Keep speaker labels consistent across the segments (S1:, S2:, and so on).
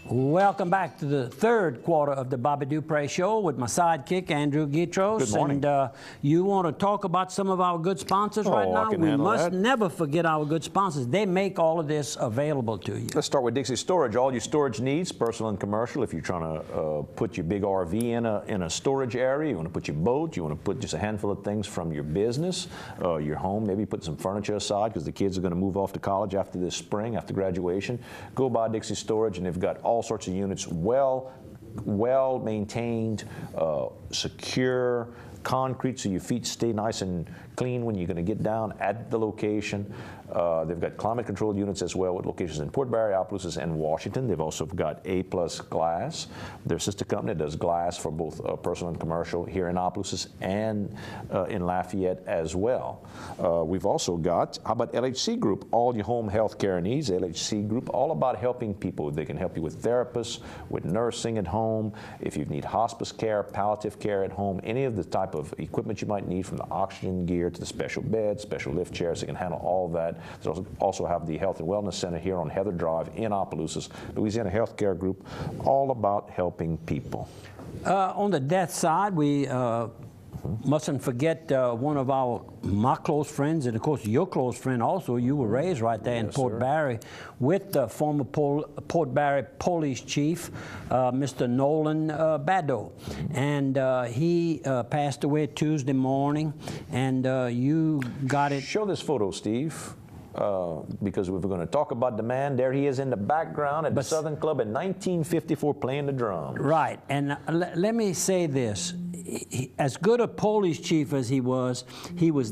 S1: Welcome back to the third quarter of the BOBBY003 Show with my sidekick, Andrew Gitros.
S2: Good morning.
S1: And you want to talk about some of our good sponsors right now? We must never forget our good sponsors. They make all of this available to you.
S2: Let's start with Dixie Storage. All your storage needs, personal and commercial. If you're trying to put your big RV in a storage area, you want to put your boat, you want to put just a handful of things from your business, your home, maybe put some furniture aside because the kids are going to move off to college after this spring, after graduation. Go by Dixie Storage, and they've got all sorts of units, well maintained, secure, concrete, so your feet stay nice and clean when you're going to get down at the location. They've got climate-controlled units as well with locations in Port Barre, Opelousas, and Washington. They've also got A-Plus Glass. Their sister company does glass for both personal and commercial here in Opelousas and in Lafayette as well. We've also got, how about LHC Group? All your home health care needs. LHC Group, all about helping people. They can help you with therapists, with nursing at home, if you need hospice care, palliative care at home, any of the type of equipment you might need, from the oxygen gear to the special beds, special lift chairs. They can handle all that. They also have the Health and Wellness Center here on Heather Drive in Opelousas. Louisiana Healthcare Group, all about helping people.
S1: On the death side, we mustn't forget one of my close friends, and of course your close friend also. You were raised right there in Port Barre with the former Port Barre Police Chief, Mr. Nolan Baddo. And he passed away Tuesday morning, and you got it.
S2: Show this photo, Steve. Because we're going to talk about the man. There he is in the background at the Southern Club in 1954 playing the drums.
S1: Right, and let me say this. As good a police chief as he was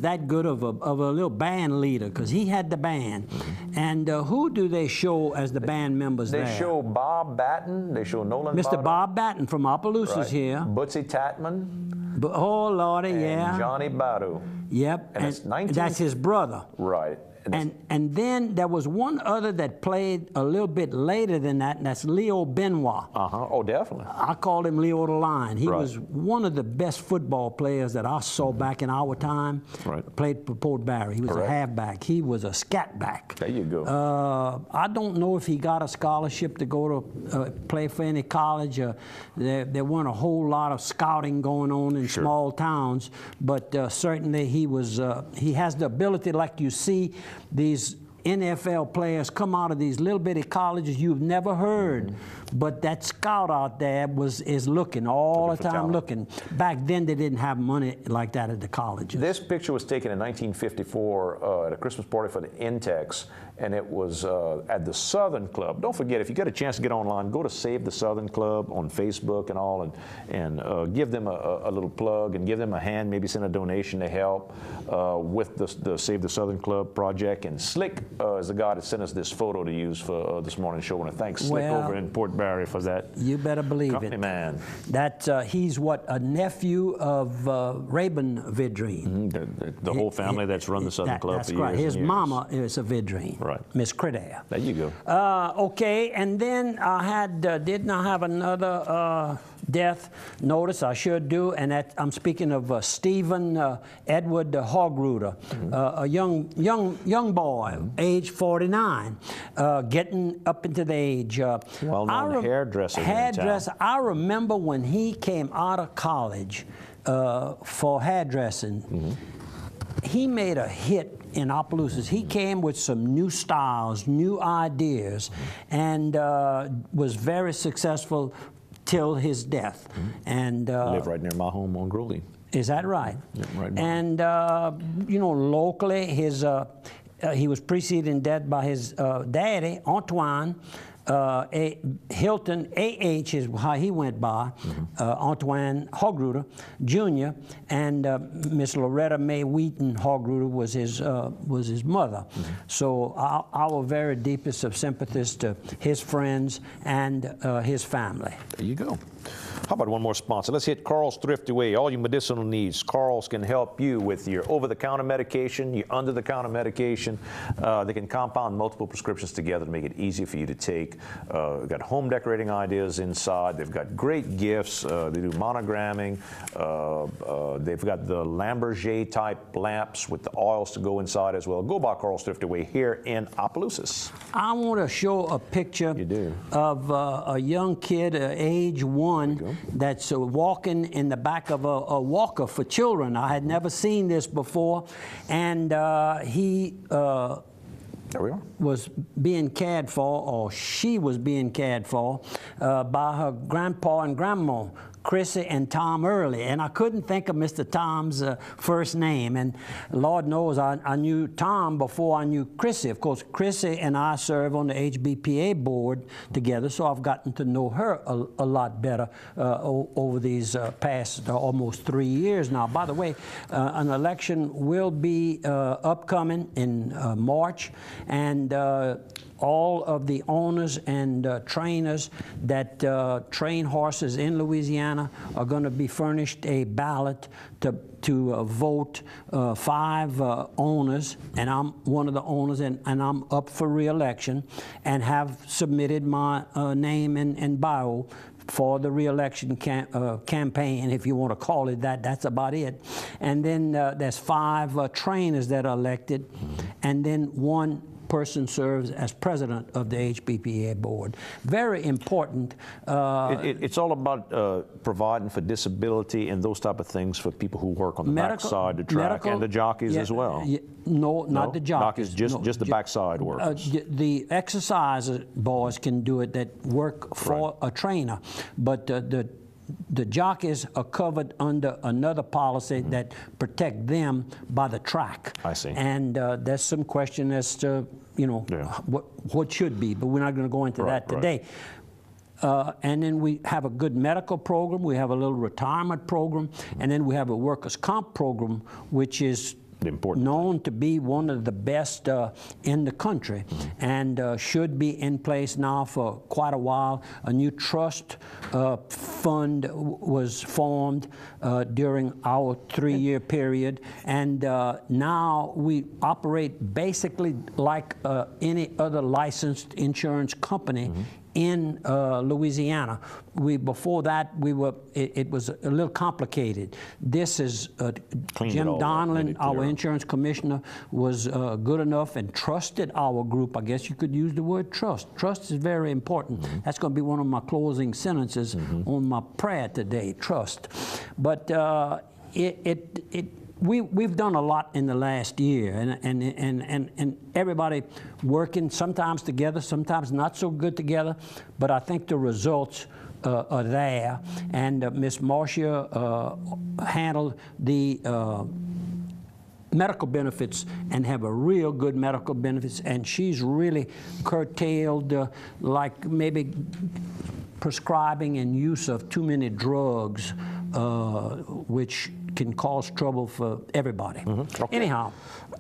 S1: that good of a little band leader, because he had the band. And who do they show as the band members there?
S2: They show Bob Batten. They show Nolan
S1: Mr. Bob Batten from Opelousas here.
S2: Bootsy Tatman.
S1: Oh, Lordy,
S2: and Johnny Badu.
S1: Yep, and that's his brother.
S2: Right.
S1: And then there was one other that played a little bit later than that, and that's Leo Benoit.
S2: Oh, definitely.
S1: I called him Leo the Lion. He was one of the best football players that I saw back in our time. Right. Played for Port Barre. He was a halfback. He was a scat back.
S2: There you go.
S1: I don't know if he got a scholarship to go to play for any college. There weren't a whole lot of scouting going on in small towns, but certainly he has the ability, like you see these NFL players come out of these little bitty colleges you've never heard, but that scout out there is looking all the time, looking. Back then they didn't have money like that at the colleges.
S2: This picture was taken in 1954 at a Christmas party for the Intex, and it was at the Southern Club. Don't forget, if you get a chance to get online, go to Save the Southern Club on Facebook and all, and give them a little plug and give them a hand, maybe send a donation to help with the Save the Southern Club project. And Slick is the guy that sent us this photo to use for this morning's show. I want to thank Slick over in Port Barre for that.
S1: You better believe
S2: company, man.
S1: That he's a nephew of Rabin Vidrine.
S2: The whole family that's run the Southern Club for years.
S1: That's right. His mama is a Vidrine.
S2: Right.
S1: Miss Credere.
S2: There you go.
S1: Okay, and then I had, didn't I have another death notice? I should do, and I'm speaking of Stephen Edward Hogruder, a young boy, age 49, getting up into the age.
S2: Well-known hairdresser.
S1: I remember when he came out of college for hairdressing, he made a hit in Opelousas. He came with some new styles, new ideas, and was very successful till his death. And
S2: lived right near my home on Groline.
S1: Is that right?
S2: Yeah, right. And
S1: you know, locally, he was preceded in death by his daddy, Antoine. Hilton, A.H. is how he went by, Antoine Hogruder Jr., and Miss Loretta Mae Wheaton Hogruder was his mother. So our very deepest of sympathies to his friends and his family.
S2: There you go. How about one more sponsor? Let's hit Carl's Thrifty Way. All your medicinal needs, Carl's can help you with your over-the-counter medication, your under-the-counter medication. They can compound multiple prescriptions together to make it easy for you to take. They've got home decorating ideas inside. They've got great gifts. They do monogramming. They've got the Lamberger type lamps with the oils to go inside as well. Go by Carl's Thrifty Way here in Opelousas.
S1: I want to show a picture of a young kid, age 1, that's walking in the back of a walker for children. I had never seen this before, and he
S2: there we are.
S1: was being cared for, or she was being cared for, by her grandpa and grandma, Chrissy and Tom Early, and I couldn't think of Mr. Tom's first name, and Lord knows I knew Tom before I knew Chrissy. Of course, Chrissy and I serve on the HBPA board together, so I've gotten to know her a lot better over these past almost 3 years now. By the way, an election will be upcoming in March, and all of the owners and trainers that train horses in Louisiana are going to be furnished a ballot to vote 5 owners, and I'm one of the owners, and I'm up for re-election, and have submitted my name and bio for the re-election campaign, if you want to call it that. That's about it. And then there's 5 trainers that are elected, and then 1 person serves as president of the HBPA board. Very important.
S2: It's all about providing for disability and those type of things for people who work on the backside, the track, and the jockeys as well.
S1: No, not the jockeys.
S2: Just the backside workers.
S1: The exercise boys can do it that work for a trainer, but the jockeys are covered under another policy that protect them by the track.
S2: I see.
S1: And there's some question as to, you know, what should be, but we're not going to go into that today. And then we have a good medical program, we have a little retirement program, and then we have a workers' comp program, which is known to be one of the best in the country, and should be in place now for quite a while. A new trust fund was formed during our 3-year period, and now we operate basically like any other licensed insurance company in Louisiana. Before that, it was a little complicated. This is Jim Donlin, our insurance commissioner, was good enough and trusted our group. I guess you could use the word trust. Trust is very important. That's going to be one of my closing sentences on my prayer today, trust. But we've done a lot in the last year, and everybody working sometimes together, sometimes not so good together, but I think the results are there. And Miss Marcia handled the medical benefits and have a real good medical benefits, and she's really curtailed like maybe prescribing and use of too many drugs, which can cause trouble for everybody. Anyhow.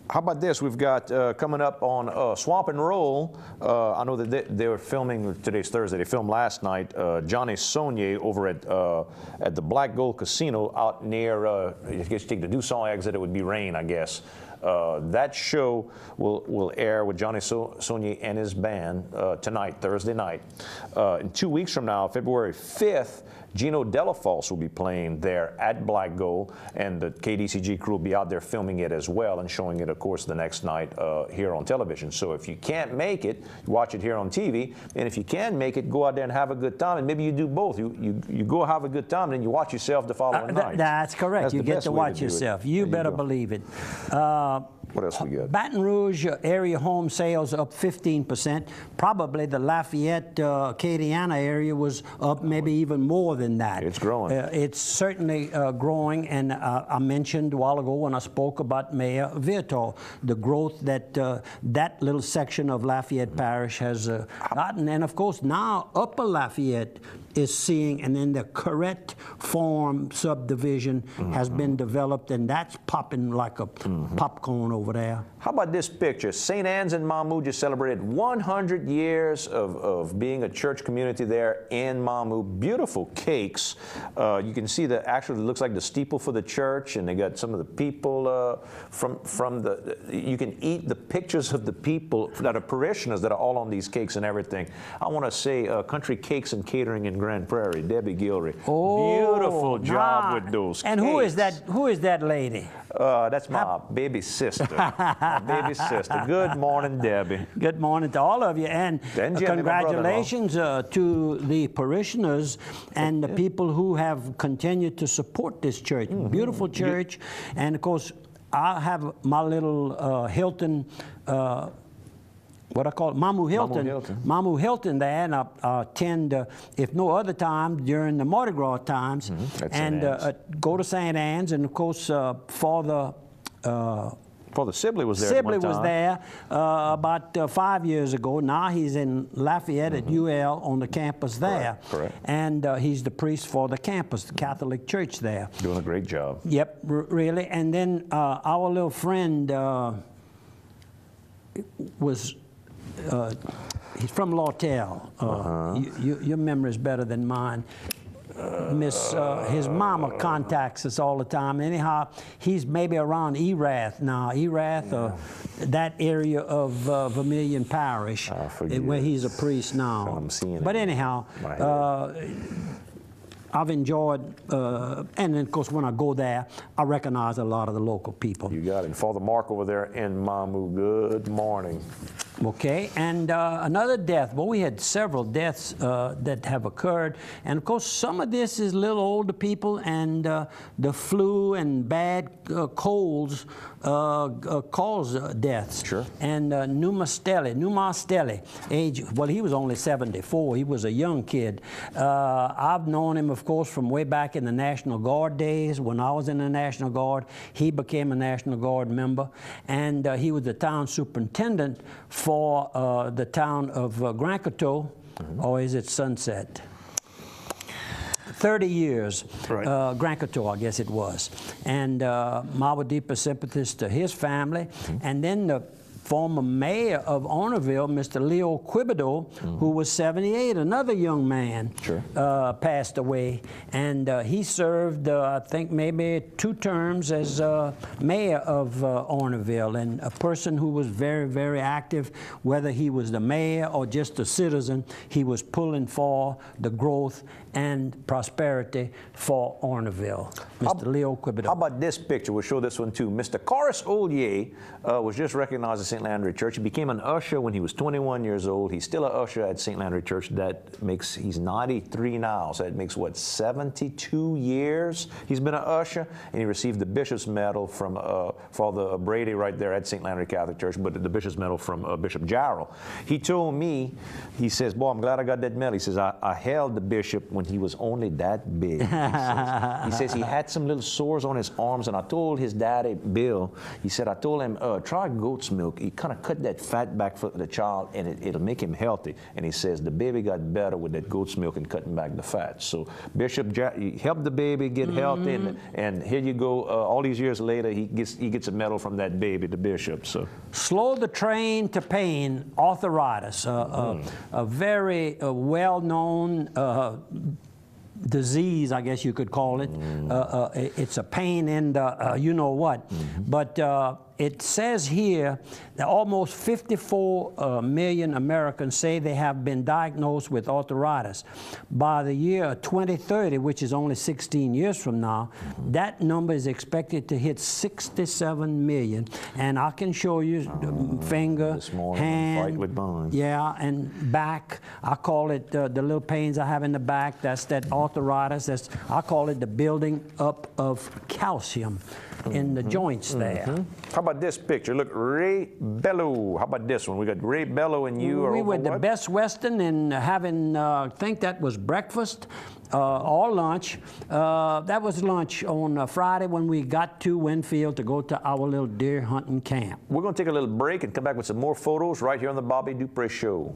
S2: How about this? We've got coming up on Swamp and Roll. I know that they were filming, today's Thursday, they filmed last night, Johnny Saunier over at the Black Gold Casino out near, I guess you take the Dusson exit, it would be Rain, I guess. That show will air with Johnny Saunier and his band tonight, Thursday night. In 2 weeks from now, February 5th, Gino Delafalce will be playing there at Black Gold, and the KDCG crew will be out there filming it as well and showing it, of course, the next night here on television. So if you can't make it, watch it here on TV, and if you can make it, go out there and have a good time, and maybe you do both. You go have a good time, and then you watch yourself the following night.
S1: That's correct. You get to watch yourself. You better believe it.
S2: What else we got?
S1: Baton Rouge area home sales up 15%. Probably the Lafayette, Acadiana area was up maybe even more than that.
S2: It's growing.
S1: It's certainly growing, and I mentioned a while ago when I spoke about Mayor Viator, the growth that that little section of Lafayette Parish has gotten. And of course now Upper Lafayette is seeing, and then the Correct Farm subdivision has been developed, and that's popping like a popcorn popcorn over there.
S2: How about this picture? St. Anne's in Mamou just celebrated 100 years of being a church community there in Mamou. Beautiful cakes. You can see that actually it looks like the steeple for the church, and they got some of the people from the, you can eat the pictures of the people that are parishioners that are all on these cakes and everything. I want to say Country Cakes and Catering in Grand Prairie, Debbie Gilry.
S1: Oh,
S2: beautiful job with those
S1: and
S2: cakes.
S1: Who is that lady?
S2: That's my baby sister. My baby sister. Good morning, Debbie.
S1: Good morning to all of you, and
S2: Jimmy,
S1: congratulations to the parishioners and the people who have continued to support this church. Beautiful church, and of course, I have my little Hilton. What I call it, Mamou Hilton. Mamou Hilton there, and I attend, if no other time, during the Mardi Gras times, and go to St. Anne's, and of course, Father
S2: Sibley was there.
S1: Sibley was there about 5 years ago. Now he's in Lafayette at UL on the campus there.
S2: Correct.
S1: And he's the priest for the campus, the Catholic Church there.
S2: Doing a great job.
S1: Yep, really. And then our little friend was. He's from Lawtell. Your memory is better than mine. His mama contacts us all the time. Anyhow, he's maybe around Erath now. Erath, that area of Vermilion Parish, where he's a priest now.
S2: I'm seeing
S1: but anyhow, I've enjoyed, and then of course when I go there, I recognize a lot of the local people.
S2: You got it. And Father Mark over there in Mamou, good morning.
S1: Okay, and another death. Well, we had several deaths that have occurred, and of course some of this is little older people, and the flu and bad colds cause deaths.
S2: Sure.
S1: And Numa Stelly, age, well, he was only 74. He was a young kid. I've known him, of course, from way back in the National Guard days. When I was in the National Guard, he became a National Guard member, and he was the town superintendent for the town of Grand Coteau, or is it Sunset? 30 years,
S2: right.
S1: Grand Coteau, I guess it was. And my deepest sympathies to his family. And then the former mayor of Ornerville, Mr. Leo Quibido, who was 78, another young man, passed away. And he served, I think, maybe 2 terms as mayor of Ornerville, and a person who was very, very active, whether he was the mayor or just a citizen. He was pulling for the growth and prosperity for Ornerville, Mr. Leo Quibido.
S2: How about this picture? We'll show this one too. Mr. Corus Ollier was just recognized at St. Landry Church. He became an usher when he was 21 years old. He's still an usher at St. Landry Church. That makes, he's 93 now, so that makes, what, 72 years he's been an usher, and he received the Bishop's Medal from Father Brady right there at St. Landry Catholic Church, but the Bishop's Medal from Bishop Jarrell. He told me, he says, boy, I'm glad I got that medal. He says, I held the bishop when he was only that big. He says he had some little sores on his arms, and I told his daddy, Bill, he said, I told him, try goat's milk. He kind of cut that fat back for the child, and it'll make him healthy. And he says the baby got better with that goat's milk and cutting back the fat. So Bishop helped the baby get healthy, and here you go. All these years later, he gets a medal from that baby, the bishop. So slow
S1: the train to pain, arthritis, a very well-known disease, I guess you could call it. It's a pain in the you know what. But it says here that almost 54 million Americans say they have been diagnosed with arthritis. By the year 2030, which is only 16 years from now, that number is expected to hit 67 million. And I can show you finger, hand,
S2: with bones.
S1: Yeah, and back. I call it the little pains I have in the back. That's that arthritis. I call it the building up of calcium in the joints there.
S2: How about this picture? Look, Ray Bello. How about this one? We got Ray Bello and you.
S1: We were the Best Western and having, I think that was breakfast or lunch. That was lunch on Friday when we got to Winfield to go to our little deer hunting camp.
S2: We're going to take a little break and come back with some more photos right here on the Bobby Dupree Show.